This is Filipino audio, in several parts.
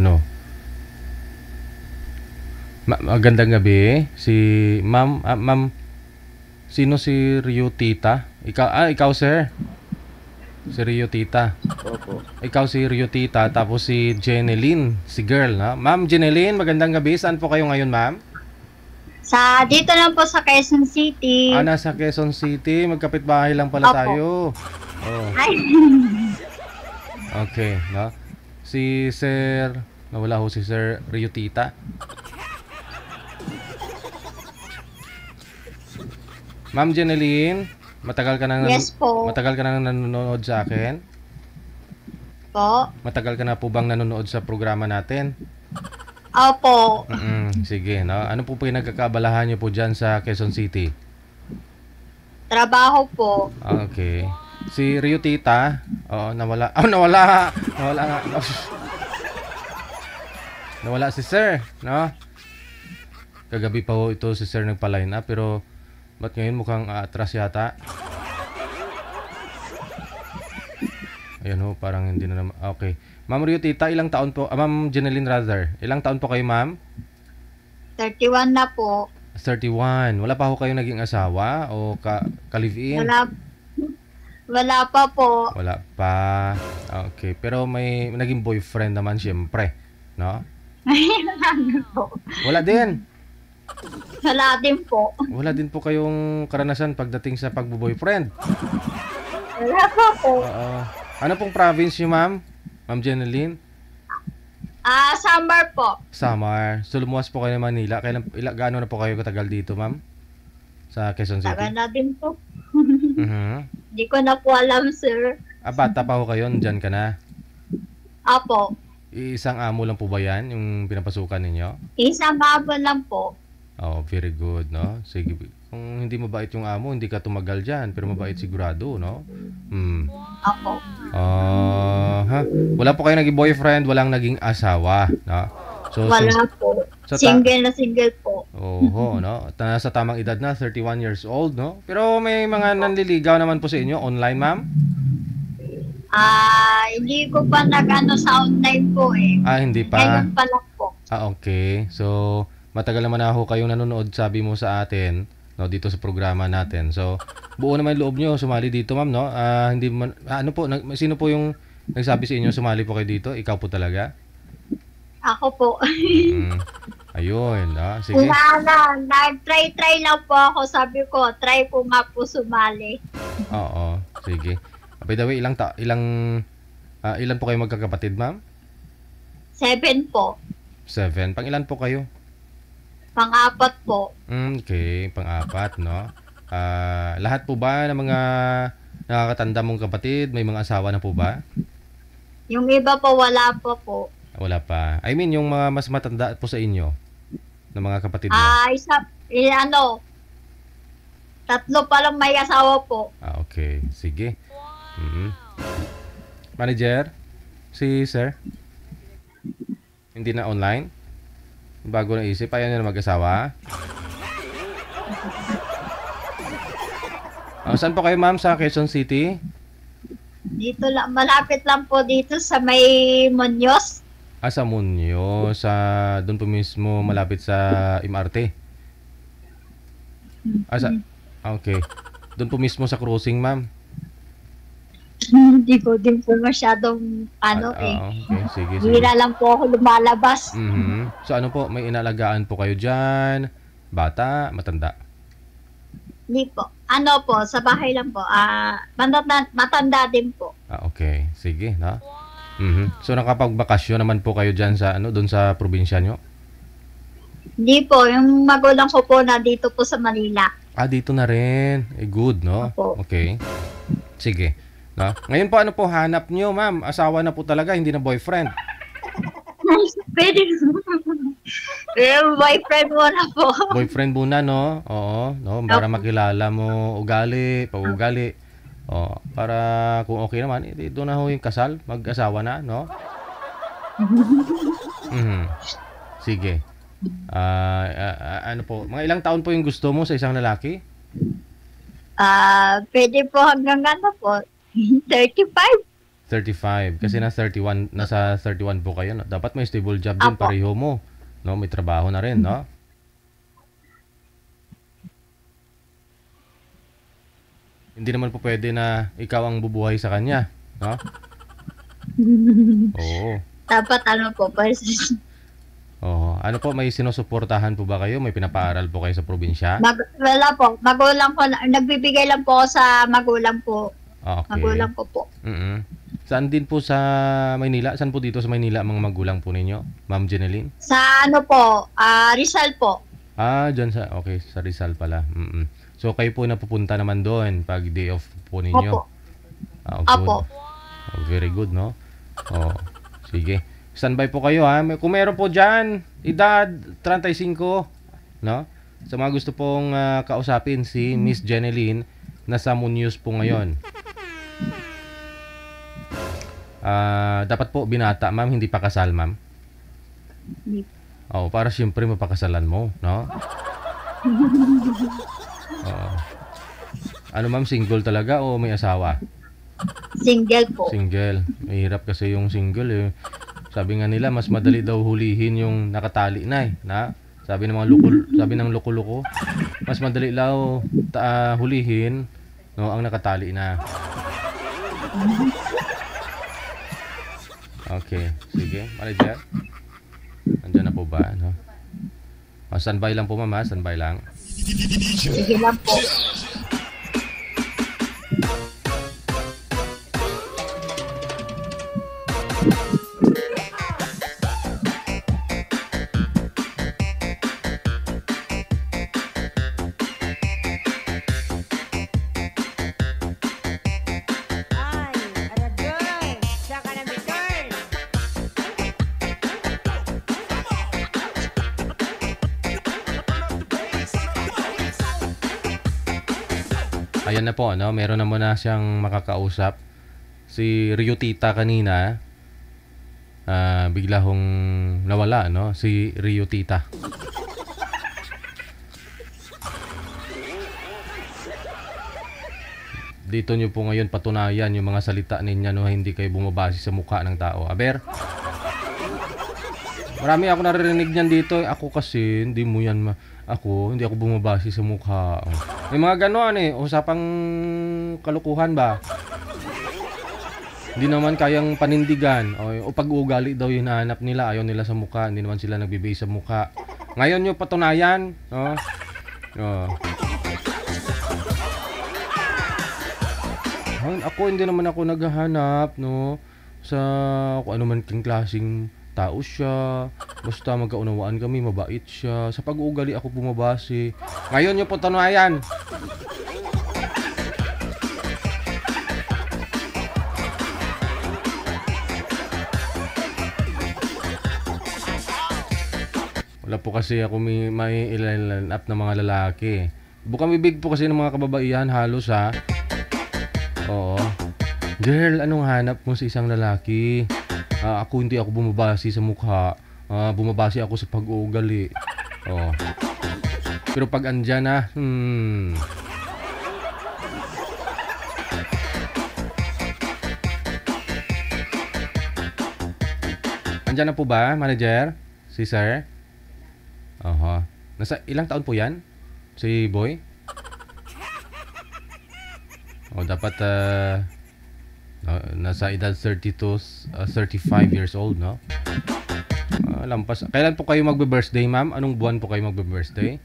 Ano? Magandang gabi. Si ma'am, sino si Rio Tita? Ikaw sir. Si Rio Tita. Opo. Ikaw si Rio Tita, tapos si Jeneline, si girl, ha? Ma'am Jeneline, magandang gabi. Saan po kayo ngayon, ma'am? Dito lang po sa Quezon City. Nasa Quezon City. Magkapit-bahay lang pala Opo. tayo. Oh, Ay, okay, no? Si Sir, nawala ho si Sir Rio Tita. Ma'am Jeneline, matagal ka nang yes po. matagal ka nang nanonood sa akin? Po. Matagal ka na po bang nanonood sa programa natin? Opo. Sige, no? Ano po pinagkakabalahan niyo po dyan sa Quezon City? Trabaho po. Okay. Si Rio Tita, nawala. Nawala. Nawala nga. Nawala si Sir, no? Kagabi pa ho ito si Sir nagpa-line up, pero ba't ngayon mukhang atras yata? Ayan ho, parang hindi na naman. Okay. Ma'am Rio Tita, ilang taon po? Ma'am Jeneline rather. Ilang taon po kayo, ma'am? 31 na po. 31. Wala pa ho kayo naging asawa o ka-live-in? Wala pa po. Wala pa. Okay. Pero may naging boyfriend naman siyempre, no? Ano po? Wala din. Wala din po. Wala din po kayong karanasan pagdating sa pagbo-boyfriend. Wala pa po. Oo. Ano pong province niyo, ma'am? Ma'am Jeneline? Summer po. Samar. So lumuwas po kayo ng Manila. Gaano na po kayo katagal dito, ma'am? Sa Quezon City? Tagal na din po. Mhm. Hindi ko na po alam, sir. Bata pa ho kayo, dyan ka na. Apo. Isang amo lang po ba yan, yung pinapasukan ninyo? Isang hapon lang po. Oh, very good, no? Sige. Kung hindi mabait yung amo, hindi ka tumagal dyan. Pero mabait sigurado, no? Apo. Wala po kayo naging boyfriend, walang naging asawa, no? Wala po. Single na single po. Oho, no? Nasa tamang edad na, 31 years old, no? Pero may mga nanliligaw naman po sa inyo, online, ma'am? Hindi ko pa nag-ano sa online po eh. Hindi pa. Ngayon pa lang po. Okay. So, matagal naman na ho kayong nanonood, sabi mo sa atin, no, dito sa programa natin. So, buo naman yung loob nyo sumali dito, ma'am, no? Hindi man, ano po, sino po yung nagsabi sa inyo sumali po kayo dito? Ikaw po talaga? Ako po. Ayun, sige. Nag-try lang po ako. Sabi ko, try ko nga po sumali. Oo, sige. By the way, ilan po kayo magkakapatid, ma'am? 7 po. 7. Pang ilan po kayo? Pang-apat po. Okay, pang-apat, no? Lahat po ba ng mga nakakatanda mong kapatid, may mga asawa na po ba? Yung iba po, wala pa po. Wala pa. I mean, yung mga mas matanda po sa inyo, ng mga kapatid mo. Tatlo pa lang may asawa po. Okay. Sige. Manager? Si sir? Hindi na online? Bago na isip, ayaw niya na mag-asawa? Saan po kayo, ma'am? Sa Quezon City? Dito lang, malapit lang po dito sa may Muñoz. Sa Muñoz. Doon po mismo, malapit sa MRT. Okay. Doon po mismo sa crossing, ma'am. Hindi ko din po masyadong Okay, sige. Hira lang po ako lumalabas. So ano po, may inalagaan po kayo dyan? Bata, matanda? Hindi po. Ano po, sa bahay lang po. Matanda din po. Okay. Sige, no? So nakapagbakasyon naman po kayo dyan sa doon sa probinsya nyo? Hindi po, yung magulang ko po na dito po sa Manila. Dito na rin. Good, no? Opo. Okay. Sige. No? Ngayon po, ano po hanap nyo, ma'am? Asawa na po talaga, hindi na boyfriend. Pwede. Boyfriend muna po. Boyfriend muna, no? Oo, no? Para makilala mo pag-ugali. Para kung okay naman, doon na ho yung kasal, mag-asawa na, no? Sige. Ano po, mga ilang taon po yung gusto mo sa isang lalaki? Pwede po hanggang ano po, 35. 35. Kasi nasa 31 po kayo. No? Dapat may stable job din, Apo. pareho mo. No? May trabaho na rin, no? Hindi naman po pwede na ikaw ang bubuhay sa kanya. No? Oo. Dapat ano po, Oo. Ano po, may sinusuportahan po ba kayo? May pinapaaral po kayo sa probinsya? wala po, magulang ko, nagbibigay lang po ako sa magulang po. Okay. Magulang ko po. Mm-mm. Saan din po sa Maynila? Saan po dito sa Maynila ang mga magulang po ninyo? Ma'am Jeneline? Sa ano po, Rizal po. Dyan sa, okay, sa Rizal pala. Mm-mm. So, kayo po napupunta naman doon pag day off po ninyo? Opo. Good. Opo. Very good, no? Oh, sige. Standby po kayo, ha? Kung meron po dyan, edad 35, no? Sa mga gusto pong kausapin si Miss Jeneline, nasa Muñoz po ngayon. Dapat po binata, ma'am, hindi pa kasal, ma'am. Hindi. Para siyempre mapakasalan mo, no? Ano, ma'am, single talaga o may asawa? Single po. Single. Mahirap kasi yung single, eh. Sabi nga nila, mas madali daw hulihin yung nakatali na, eh. Na? Sabi ng loko-loko, mas madali daw hulihin, no, ang nakatali na. Okay, sige. Manager? Nandiyan na po ba? No? Standby lang po, ma'am, ha? Standby lang. Sige lang po. Ayan na po, no? Meron na muna siyang makakausap. Si Rio Tita kanina, bigla hong nawala, no? Si Rio Tita. Dito nyo po ngayon patunayan yung mga salita ninyo, no? Hindi kayo bumabase sa mukha ng tao. Aber? Marami ako naririnig niyan dito. Ako kasi, hindi ako bumabase sa mukha. May mga gano'n eh, usapang kalukuhan ba? Hindi naman kayang panindigan. O pag-uugali daw yung hinahanap nila, ayaw nila sa mukha, hindi naman sila nagbibase sa mukha. Ngayon yung patunayan, no? Ako, hindi naman ako naghahanap, no? Sa kung ano man king klaseng tao siya, basta magkaunawaan kami, mabait siya. Sa pag-uugali ako bumabase. Ngayon yung patunayan. Wala po kasi ako may ilan up na mga lalaki. Bukang bibig po kasi ng mga kababaihan halos, ha. Oo. Girl, anong hanap mo sa isang lalaki? Hindi ako bumabase sa mukha. Bumabase ako sa pag-uugali. Pero pag andyan na, andyan na po ba, manager? Si sir? Nasa ilang taon po yan? Si boy? Dapat nasa edad 35 years old, no? Lampas. Kailan po kayo magbe-birthday, ma'am? Anong buwan po kayo magbe-birthday?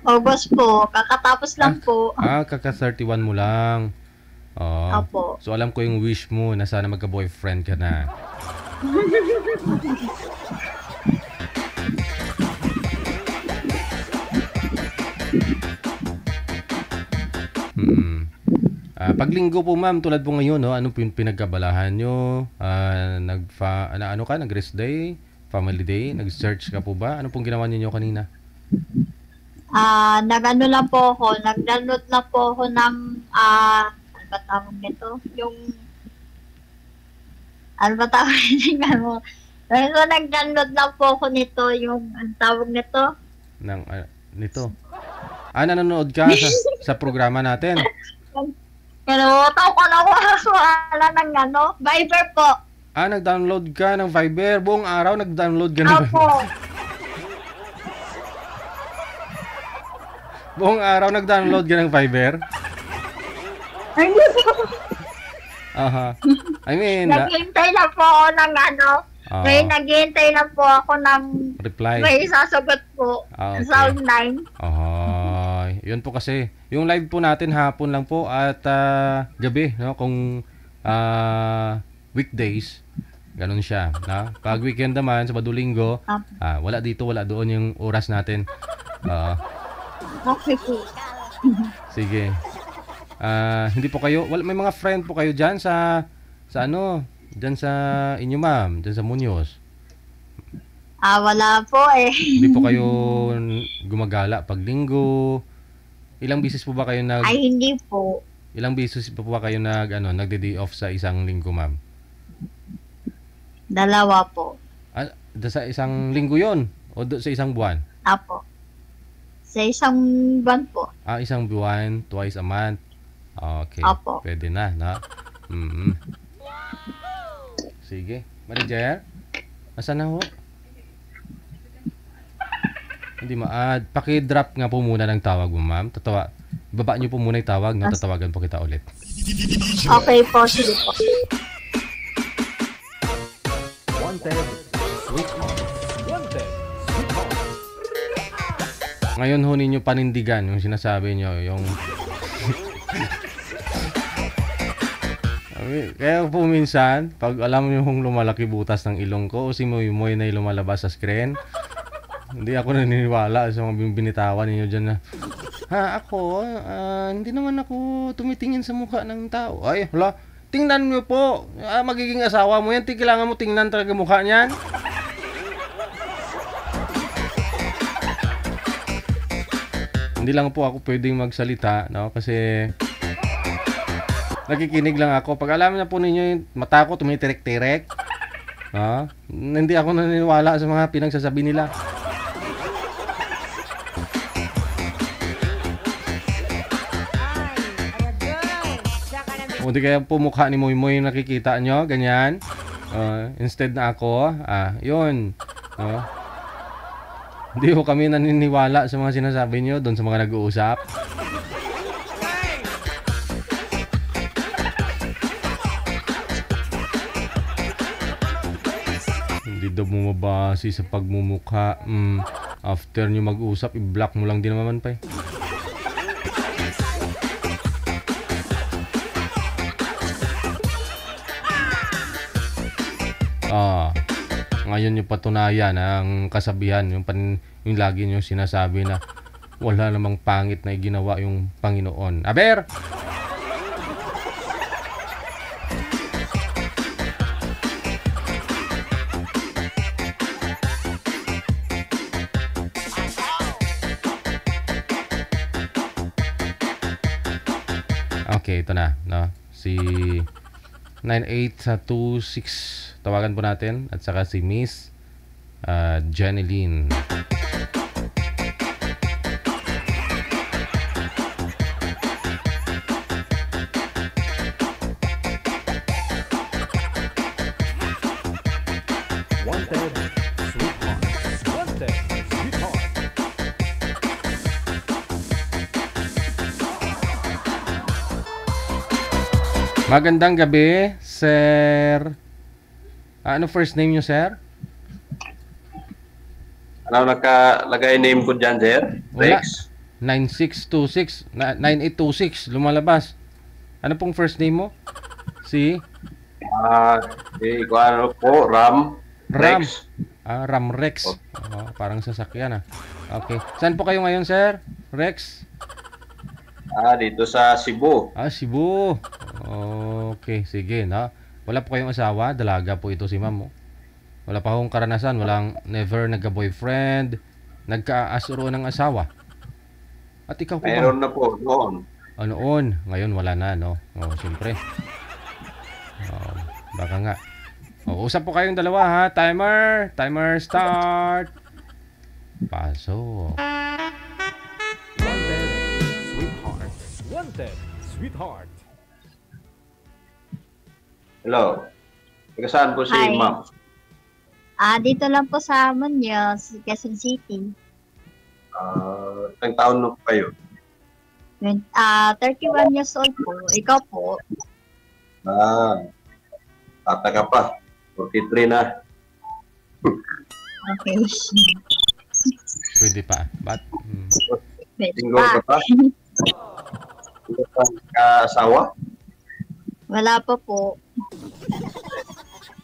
August po. Kakatapos lang po. Kaka-31 mo lang. Opo. So, alam ko yung wish mo na sana magka-boyfriend ka na. Paglinggo po, ma'am, tulad po ngayon, no? Anong pinagkabalahan nyo? Nag-rest day? Family day? Nag-search ka po ba? Ano pong ginawa niyo kanina? Nag-ano lang po ako, nag-download lang po ako ng, ano ba tawag nito? Ano ba tawag nito? So, nag-download lang po ako nito, yung, ang tawag nito? Nito? Nanonood ka sa programa natin? Kinutaw ko na wala ng Viber po. Nag-download ka ng Viber. Buong araw nag-download ka ng Viber. Opo. Buong araw nag-download ka ng Viber? Hindi po. Aha. I mean, Naghihintay na po ako ng may naghihintay na po ako ng reply. may sasagot po. Okay. Sound 9. Yun po kasi. Yung live po natin hapon lang po at gabi, no? Kung weekdays, ganun siya. Na? Pag weekend naman, Sabado Linggo, wala dito, wala doon yung oras natin. Okay po. Sige. Hindi po kayo, may mga friend po kayo dyan sa dyan sa inyo ma'am, dyan sa Muñoz. Wala po eh. Hindi po kayo gumagala pag linggo. Ilang beses po ba kayo Ay, hindi po. Ilang beses po ba kayo nagde-day off sa isang linggo, ma'am? 2 po. Sa isang linggo yon o sa isang buwan? Apo. Sa isang buwan po. Isang buwan, twice a month. Okay. Apo. Pwede na. Sige. Manager? Asan na ho? Hindi paki-drop nga po muna ng tawag mo, ma'am. Baba niyo po muna yung tawag, no? Tatawagan po kita ulit. Okay po, sige po. Ngayon ho ninyo panindigan yung sinasabi nyo, yung... Kaya po minsan, pag alam nyo kung lumalaki butas ng ilong ko o si Moy na lumalabas sa screen, hindi ako naniniwala sa mga binitawan ninyo dyan na, hindi naman ako tumitingin sa mukha ng tao. Ay, hala, tingnan nyo po. Magiging asawa mo yan, kailangan mo tingnan talaga mukha niyan. Hindi lang po ako pwedeng magsalita, no? Kasi nakikinig lang ako. Pag alam na po ninyo yung mata ko tumitirek-tirek, hindi ako naniniwala sa mga pinagsasabi nila. O di kaya po mukha ni Moy nakikita nyo, ganyan. Instead na ako, yun. Hindi ko kami naniniwala sa mga sinasabi nyo doon sa mga nag-uusap. Hindi daw bumabasi sa pagmumukha. After nyo mag-usap, i-block mo lang din naman pa eh. Ngayon yung patunayan ang kasabihan, yung lagi nyo sinasabi na wala namang pangit na ginawa yung Panginoon. Aber! Okay, ito na, no? Si 9826 tawagan po natin at saka si Miss Janeline. Magandang gabi, Sir. Ano first name nyo, sir? Ano nakalagay name ko dyan, sir? Rex? 9626. 9826. Lumalabas. Ano pong first name mo? Si? Ano po? Ram. Rex. Ram Rex. Parang sasakyan Okay. Saan po kayo ngayon, sir? Rex? Dito sa Cebu. Cebu. Okay, sige, no? Wala po kayong asawa, dalaga po ito si ma'am. Wala pa akong karanasan, never nagka-boyfriend, nagka-asuro ng asawa. At ikaw po Meron na po, noon. Noon, ngayon wala na, no? Siyempre. Baka nga. Usap po kayong dalawa, ha? Timer start. Pasok. Wanted, sweetheart. Hello. Taga saan po si Hi. ma'am? Dito lang po sa Muñoz, Quezon City. Ilang taon na po kayo? 31 years old po. Ikaw po? Bata ka pa. 43 na. Okay. Pwede pa. Pwede Single ka pa. pa? Hindi ka ka-asawa? Wala pa po.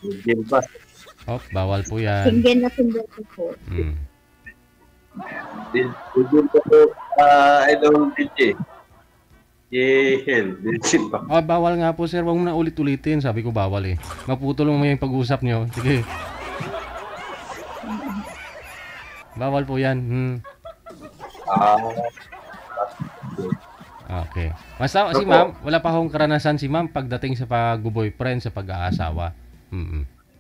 Hindi pa. Oh, bawal po yan. Single po po. Mm. Hindi pa po. Idol DJ. Yehel. Dinsin pa. Oh, bawal nga po sir, wag mo na ulit-ulitin. Sabi ko bawal eh. Maputol mo yung pag-usap nyo. Sige. Bawal po yan. Ah, Okay. Basta si ma'am, wala pa akong karanasan si ma'am pagdating sa pag-boyfriend, sa pag-aasawa.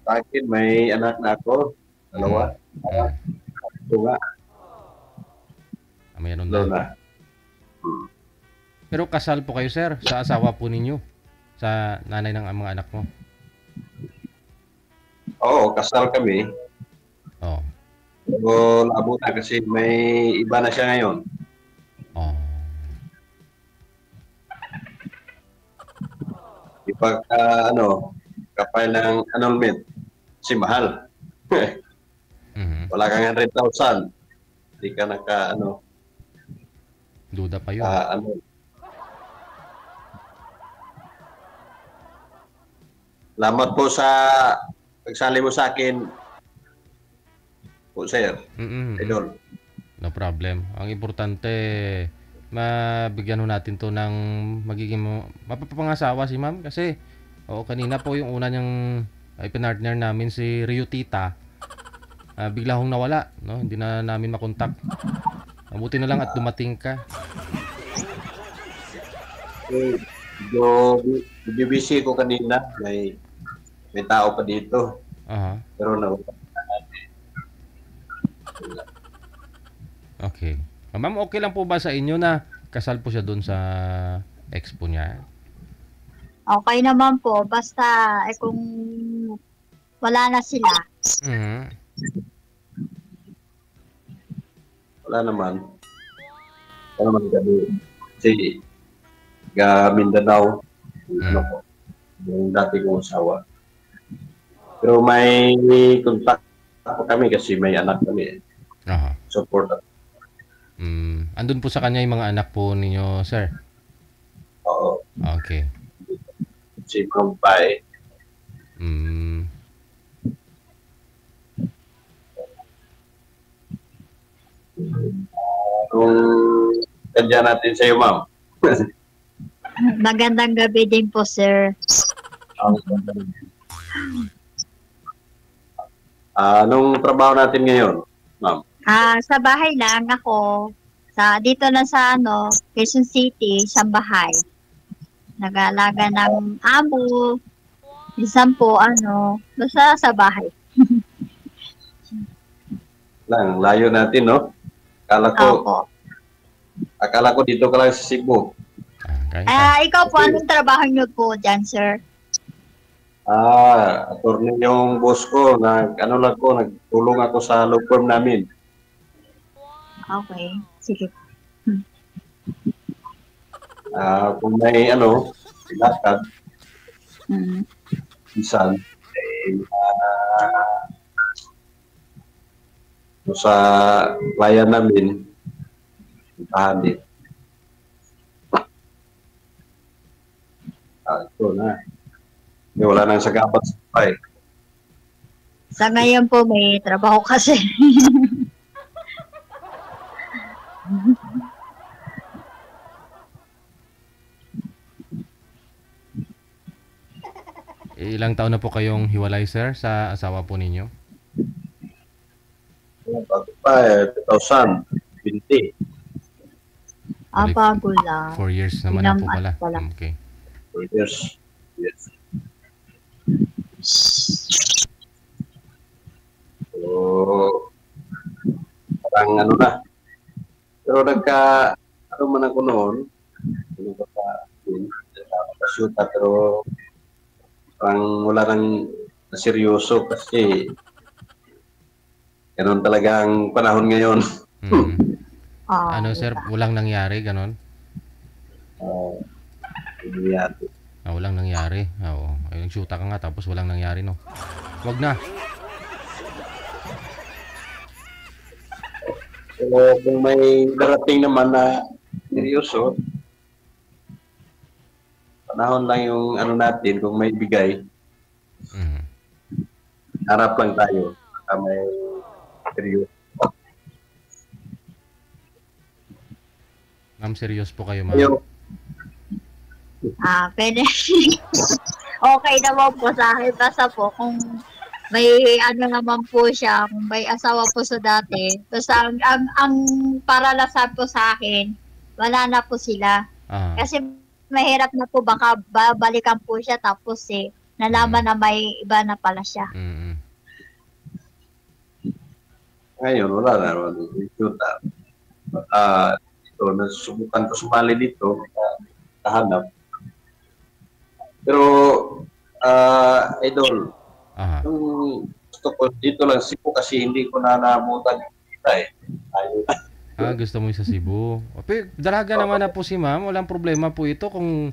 sa akin, may anak na ako. Dalawa. Ito nga. Mayroon Dalawa na. na. Pero kasal po kayo sir, sa asawa po ninyo. Sa nanay ng mga anak mo. Oo, kasal kami. Oh. Pero naabutan kasi may iba na siya ngayon. Oh. Ipag, kapay ng annulment. Kasi mahal. Mhm. Wala kang 100,000. Hindi ka Duda pa yun. Salamat po sa pagsali mo sa akin po, sir. Idol. No problem. Ang importante, mabigyan ho natin to ng magiging mapapangasawa si ma'am kasi kanina po yung una niyang pinartner namin si Rio Tita. Bigla hong nawala, no? Hindi na namin makontak. Mabuti na lang at dumating ka. BBC ko kanina, may tao pa dito. Aha. Pero nawala. Okay. Ma'am, okay lang po ba sa inyo na kasal po siya doon sa expo niya? Okay naman po. Basta kung wala na sila. Mhm. Wala naman. Wala naman kami. Kasi, Mindanao, yung dati kong asawa. Pero may contact pa kami kasi may anak kami. Aha. Support. Andun po sa kanya yung mga anak po ninyo, sir? Oo. Okay. Si Mampay. Kung kanya natin sa iyo, ma'am. Magandang gabi din po, sir. Anong trabaho natin ngayon, ma'am? Sa bahay lang ako. Dito na sa Quezon City, sa bahay. Nag-aalaga ng amo. Minsan po, basta sa bahay. Layo natin, no? Opo. Akala ko dito ka lang sa Cebu. Okay. Ikaw po, anong trabaho niyo po dyan, sir? Attorney yung boss ko. Nagtulong ako sa law firm namin. Okay, sige. Kung may ilakad, minsan, sa bayan namin, puntahan din. Ito na. Wala nang sagapat sa bahay. Sa ngayon po, may trabaho kasi. Ilang taon na po kayong hiwalay, sir, sa asawa po ninyo? Bago pa, 2020. Bago lang. 4 years naman na po Ilang pala. months pa lang. Okay. 4 years. Yes. So, parang na. Pero man ako noon, syuta, pero parang wala nang seryoso kasi ganun talaga ang panahon ngayon. Mm. Oh, Ano sir, diba? walang nangyari ganon? Hindi yan. Walang nangyari. Oo. Ay, nagsyuta ka nga tapos walang nangyari, no? Wag na. So, kung may darating naman na seryoso, panahon lang yung ano natin, kung may bigay, Mm. harap lang tayo. May seryoso. Ma'am, serious po kayo, ma'am. Kayo, Pwede. Okay naman po sa akin. Basta po, kung may ano naman po siya, kung may asawa po sa dati, basta ang paralasan po sa akin, wala na po sila. Ah. Kasi mahirap na po, baka babalikan po siya, tapos nalaman na may iba na pala siya. Mm. ngayon, wala na naman. Ito, nasubukan ko sumali dito, kahanap. Pero, idol, Aha. yung gusto ko dito lang Cebu kasi hindi ko na naabutan yung kita eh. Gusto mo yung sa Cebu. Pero dalaga naman na po si ma'am. Walang problema po ito kung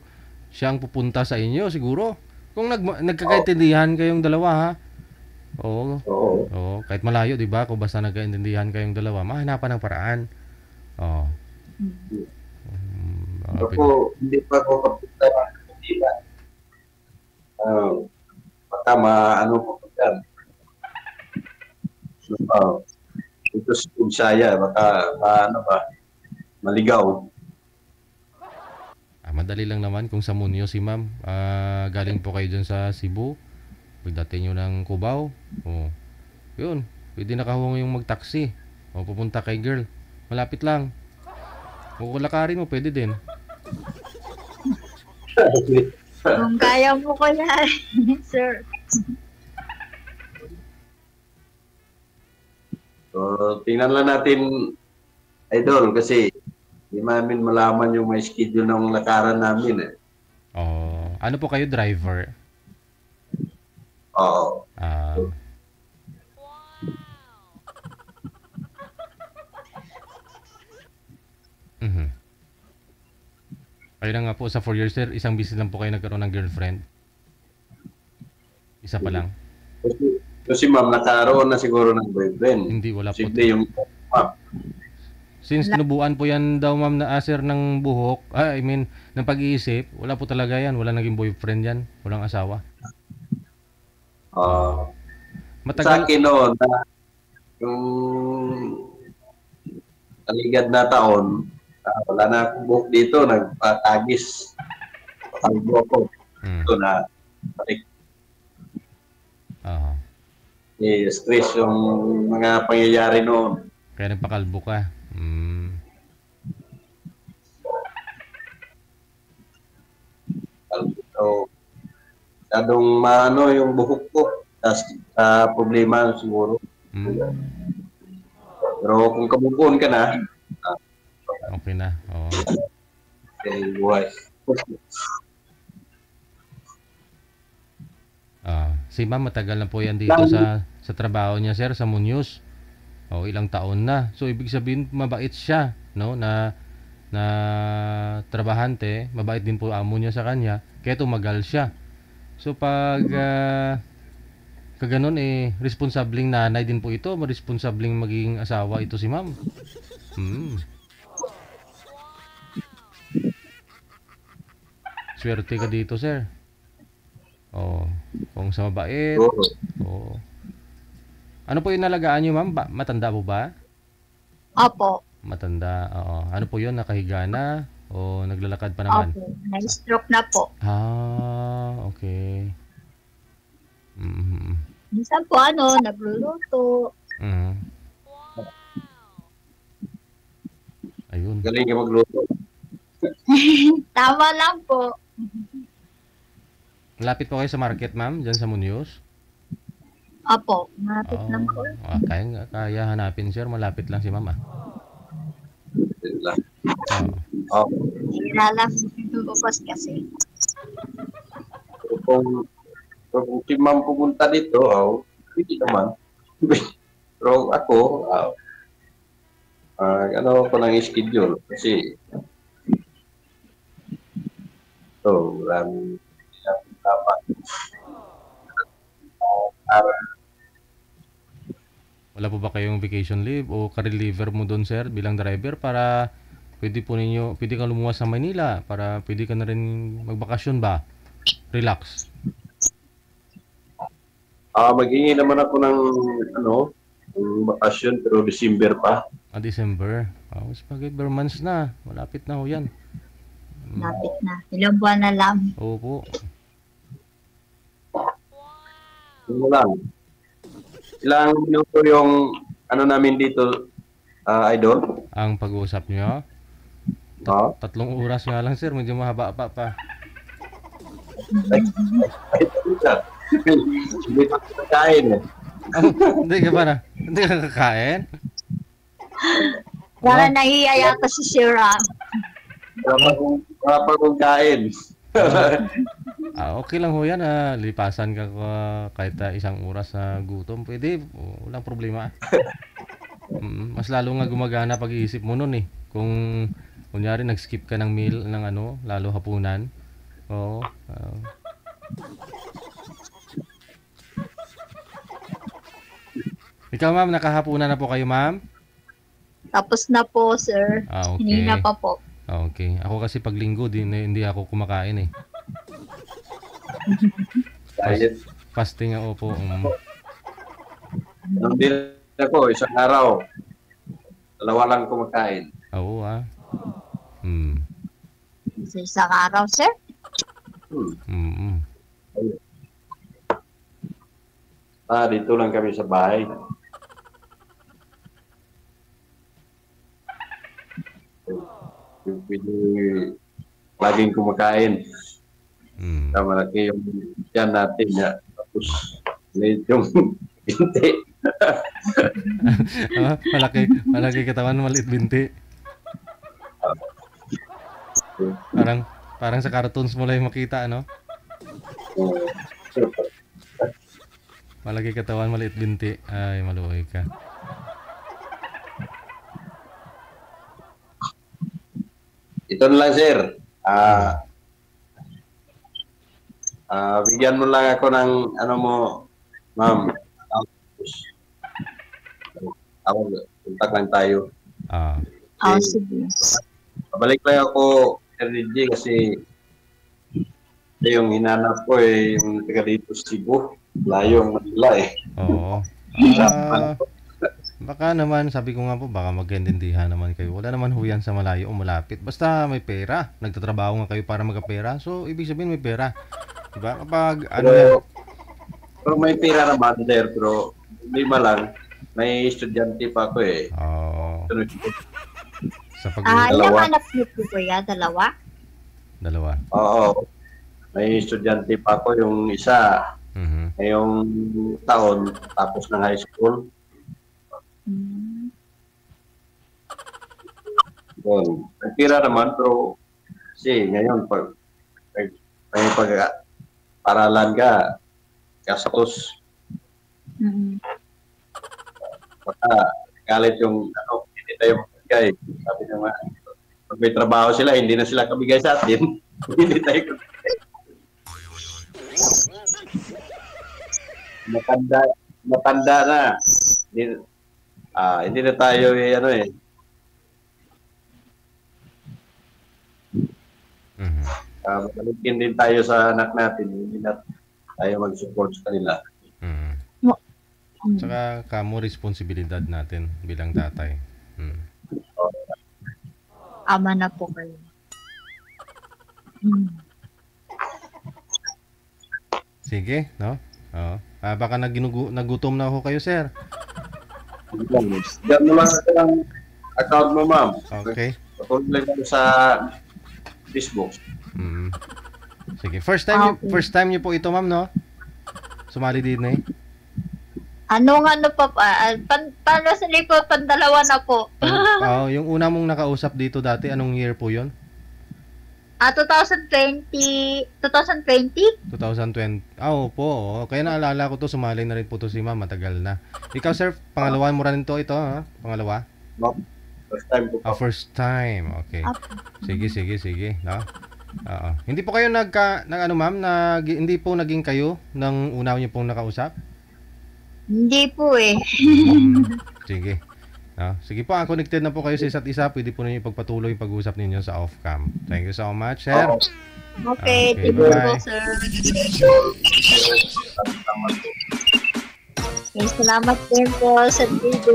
siyang pupunta sa inyo, siguro. Kung nagkakaintindihan kayong dalawa, ha? Oo. Oo. Oo. Kahit malayo, di ba? Kung basta nagkaintindihan kayong dalawa, mahanapan ng paraan. Oo. Pero po, hindi pa ako kapunta ng Manila. Baka maano ko po dyan. Ito sa Punsaya, baka maano ba, maligaw. Madali lang naman kung sa Munyo si ma'am. Galing po kayo dyan sa Cebu. Pagdating nyo ng Cubao. Oh. Yun. Pwede nakahungo yung mag-taxi. O pupunta kay girl. Malapit lang. O kulakarin mo, pwede din. Kung kaya mo ko yan, sir. So, tingnan lang natin, idol, kasi hindi namin malaman yung may schedule ng lakaran namin eh. Oh, ano po kayo, driver? Oo. Mhm. Kayo na nga po sa 4 years, sir. Isang beses lang po kayo nagkaroon ng girlfriend. Isa pa lang. Kasi ma'am, nakaroon na siguro ng boyfriend. Hindi, wala po. Simple yung ma'am. Since tinubuan po yan daw, ma'am, na aser ng buhok, ng pag-iisip, wala po talaga yan. Wala naging boyfriend yan. Walang asawa. Sa Matagal. akin noon, yung kaligad na taon, wala na akong buhok dito, nagpatagis. Patalbo ako. Ito na, stress yung mga pangyayari noon. Kaya nagpakalbo ka. So, masyadong maano yung buhok ko. Tapos, problema siguro. Pero kung kabubuan ka na, okay na. Oo. Okay, buhay. Si ma'am, matagal na po yan dito sa trabaho niya, sir, sa Muñoz. Ilang taon na. So, ibig sabihin, mabait siya, no? Na trabahante, mabait din po amo niya sa kanya, kaya tumagal siya. So, pag kaganon, responsabling nanay din po ito, responsabling maging asawa ito si ma'am. Swerte ka dito, sir. Kung sa mabait. Ano po yung nalagaan niyo, ma'am? Matanda po ba? Opo. Matanda, oo. Ano po yun? Nakahiga na? O naglalakad pa naman? Opo. Na-stroke na po. Okay. Minsan po, nagluluto. Ayun. Galing ka magluto. Tama lang po. Malapit po kayo sa market, ma'am? Diyan sa Muñoz? Opo. Malapit lang po. Kaya hanapin, sir. Malapit lang si ma'am, Hira lang bubos kasi. So, kung si ma'am pumunta dito, hindi naman. Pero ako, ano ko ng schedule kasi maraming dapat. Wala po ba kayong vacation leave o ka-reliever mo doon, sir, bilang driver para pwede kang lumuwas sa Manila para pwede ka na rin magbakasyon ba? Relax. Maghingi naman ako ng bakasyon pero December pa. December. Spaghetti months na. Malapit na ho yan. Lapit na. Ilang buwan na lang. Opo. Ano lang. Ilang minuto yung namin dito, Idol? Ang pag-uusap nyo? 3 oras nga lang, sir. Medyo mahaba pa. Hindi ko kakain eh. Hindi ka ba na? Hindi ka kakain? Wala nahiya yata si Sira. Wala pa kong kain. Okay lang ho yan. Lipasan ka kahit 1 oras na gutom. Pwede. Walang problema. Mas lalo nga gumagana pag-iisip mo nun eh. Kung kunyari nag-skip ka ng meal ng lalo hapunan. Oo. Ikaw, ma'am, nakahapunan na po kayo, ma'am? Tapos na po, sir. Okay. Hindi na pa po. Okay. Ako kasi pag linggo, hindi ako kumakain eh. Fasting ako po. Nung din ako, 1 araw. 2 lang kumakain. Oo, Sa isang araw, sir? Dito lang kami sa bahay. Pwede laging kumakain. Malaki yung tiyan natin niya. Tapos yung binti. Malaki katawan, maliit binti. Parang sa cartoons mo lang makita, ano? Malaki katawan, maliit binti. Ay, maluhay ka. Ito na lang, sir. Bigyan mo lang ako ng ma'am. Kontak lang tayo. Sige. Pabalik lang ako, RDG, kasi yung hinanap ko yung taga dito Cebu. Layo ang Manila eh. Oo. Baka naman, sabi ko nga po, baka magkaintindihan naman kayo. Wala naman huyan sa malayo o malapit. Basta may pera. Nagtatrabaho nga kayo para magkapera. So, ibig sabihin may pera. Diba? Kapag pero may pera naman, sir. Pero hindi ba lang, may estudyante pa ako eh. Oo. Sa Ilang anak niyo po kuya? 2? 2. Oo. May estudyante pa ako. Yung isa, ngayong taon, tapos ng high school. Nagtira naman, pero kasi ngayon, pag may pag-aralan ka, gastos. Baka galit yung hindi tayo magbigay. Sabi nyo nga, pag may trabaho sila, hindi na sila kabigay sa atin. Hindi tayo kabigay. Matanda na. Hindi na tayo malikin din tayo sa anak natin. Hindi na tayo mag-support sa kanila. Saka kamo responsibilidad natin bilang tatay. Ama na po kayo. Sige, no? Oo. Baka nagutom na ako kayo, sir. Diyan mo lang ang account mo, ma'am. Okay. Patuloy lang ako sa Facebook. Sige. First time niyo po ito, ma'am, no? Sumali din eh. Paano sa lipo, pandalawa na po. Yung una mong nakausap dito dati, anong year po yon? 2020, 2020? 2020. Opo. Kaya naalala ko to, sumali na rin po to si ma'am, matagal na. Ikaw sir, pangalawa mo rin ito, ha? Pangalawa? No? First time po. First time. Okay. Okay. Sige, no? Oo. Hindi po kayo ma'am, hindi po naging kayo nang una niyo pong nakausap? Hindi po eh. Sige. No? Sige po, connected na po kayo sa isa't isa. Pwede po ninyo ipagpatuloy yung pag-usap ninyo sa off-cam. Thank you so much, sir. Okay, Okay, thank you bye-bye. po, sir. Okay, salamat din po sa TV.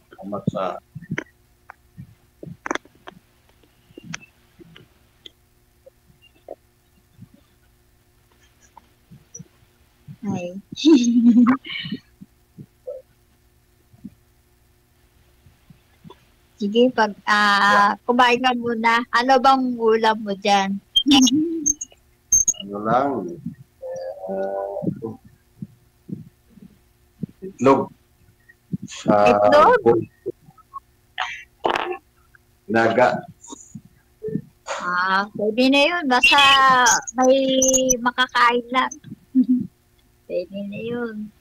Salamat sa Ay. Sige, kumain ka muna. Ano bang ulam mo dyan? ano lang. Itlog. Sa Itlog? Naga. Pwede na yun. Basta may makakain lang. Pwede na yun.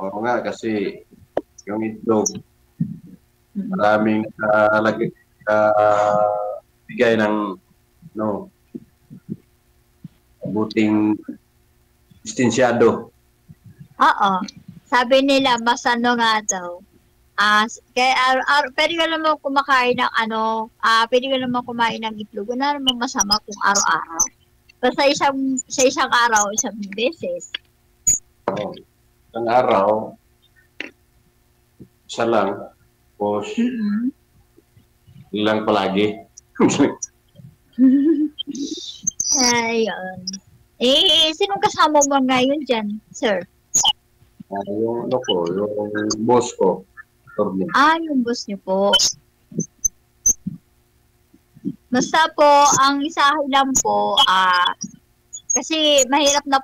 Oo nga, kasi yung itlog, maraming bigay ng buting distensyado. Oo. Sabi nila, mas ano nga daw. Kaya pwede ka naman kumakain ng pwede ka naman kumain ng itlog. Wala naman masama kung araw-araw. Basta sa isang araw, isang beses. Oo. Isang araw, isa lang. Tapos, lang palagi. Ayun. Sinong kasama mo ngayon dyan, sir? Yung boss ko. Torne. Yung boss niyo po. Basta po, ang isahin lang po, kasi mahirap na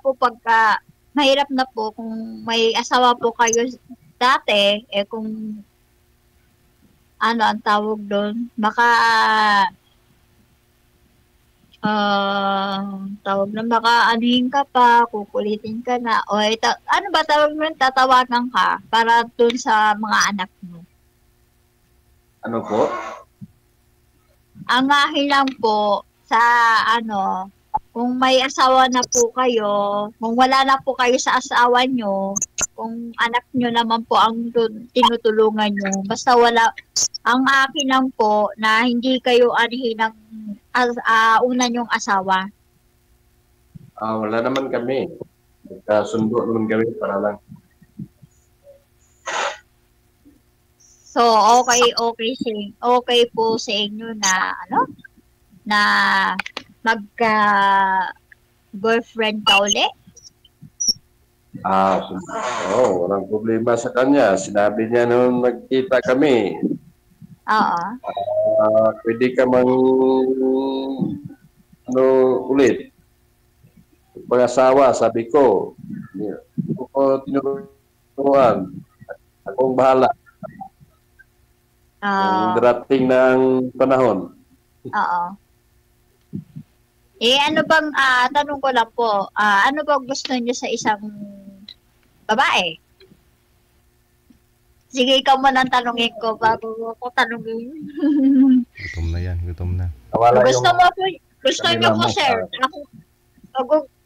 po kung may asawa po kayo dati, kung ano ang tawag doon, baka baka anuhin ka pa, kukulitin ka na, ano ba tawag mo, tatawagan ka para doon sa mga anak mo. Ano po? Ang lang po sa kung may asawa na po kayo, kung wala na po kayo sa asawa nyo, kung anak nyo naman po ang tinutulungan nyo, basta wala, ang akin lang po na hindi kayo anihin ng una nyong asawa. Wala naman kami. Nagkasundo naman kami para lang. So, okay po sa inyo na, na magka-boyfriend ka uli? Walang problema sa kanya. Sinabi niya nung nagkita kami. Oo. Pwede ka ulit. Pag-asawa, sabi ko. Hindi ko tinuruan. Akong bahala. Darating ng panahon. Oo. Ano bang, tanong ko lang po, ano bang gusto niyo sa isang babae? Sige, ikaw mo nang tanungin ko bago ko tanungin. Gutom na yan, gutom na. Gusto niyo po, sir.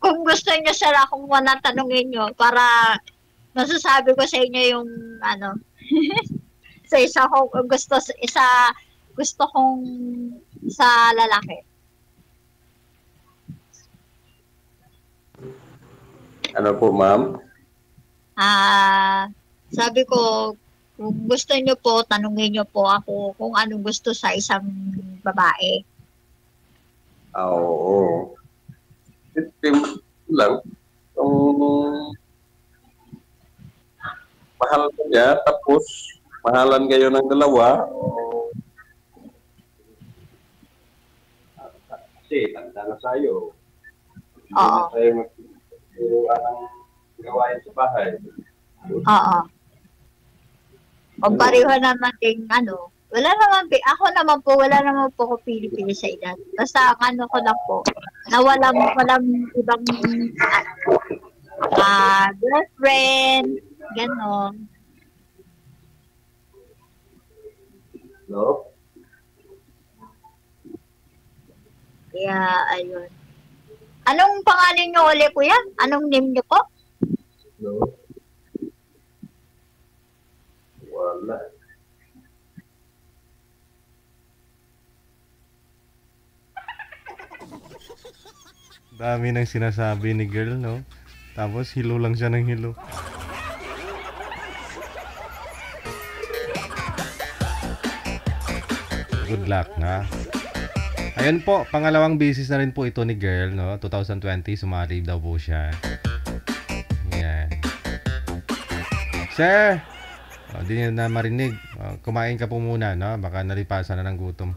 Kung gusto niyo, sir, akong muna tanungin niyo para masasabi ko sa inyo yung, sa gusto kong sa lalaki. Ano po, ma'am? Sabi ko, kung gusto niyo po, tanungin niyo po ako kung anong gusto sa isang babae. Oo. Ito lang. Mahal ko niya, tapos mahalan kayo ng dalawa. Kasi, tanda na tayo. Hindi na tayo ang gawain sa bahay. Oo. Kung pareho naman din, Wala naman, ako naman po, wala naman po ako pili-pili sa edad. Basta ang ano ko lang po, na walang ibang girlfriend, gano'n. No? Kaya, ayun. Anong pangalan niyo ulit, kuya? Anong name niyo po? No? Wala. Dami nang sinasabi ni girl, no? Tapos hilo lang siya ng hilo. Good luck na. Ayun po, pangalawang basis na rin po ito ni girl, no? 2020, sumali daw po siya. Yan. Sir! Di niya na marinig. Kumain ka po muna, no? Baka nalipasan na ng gutom.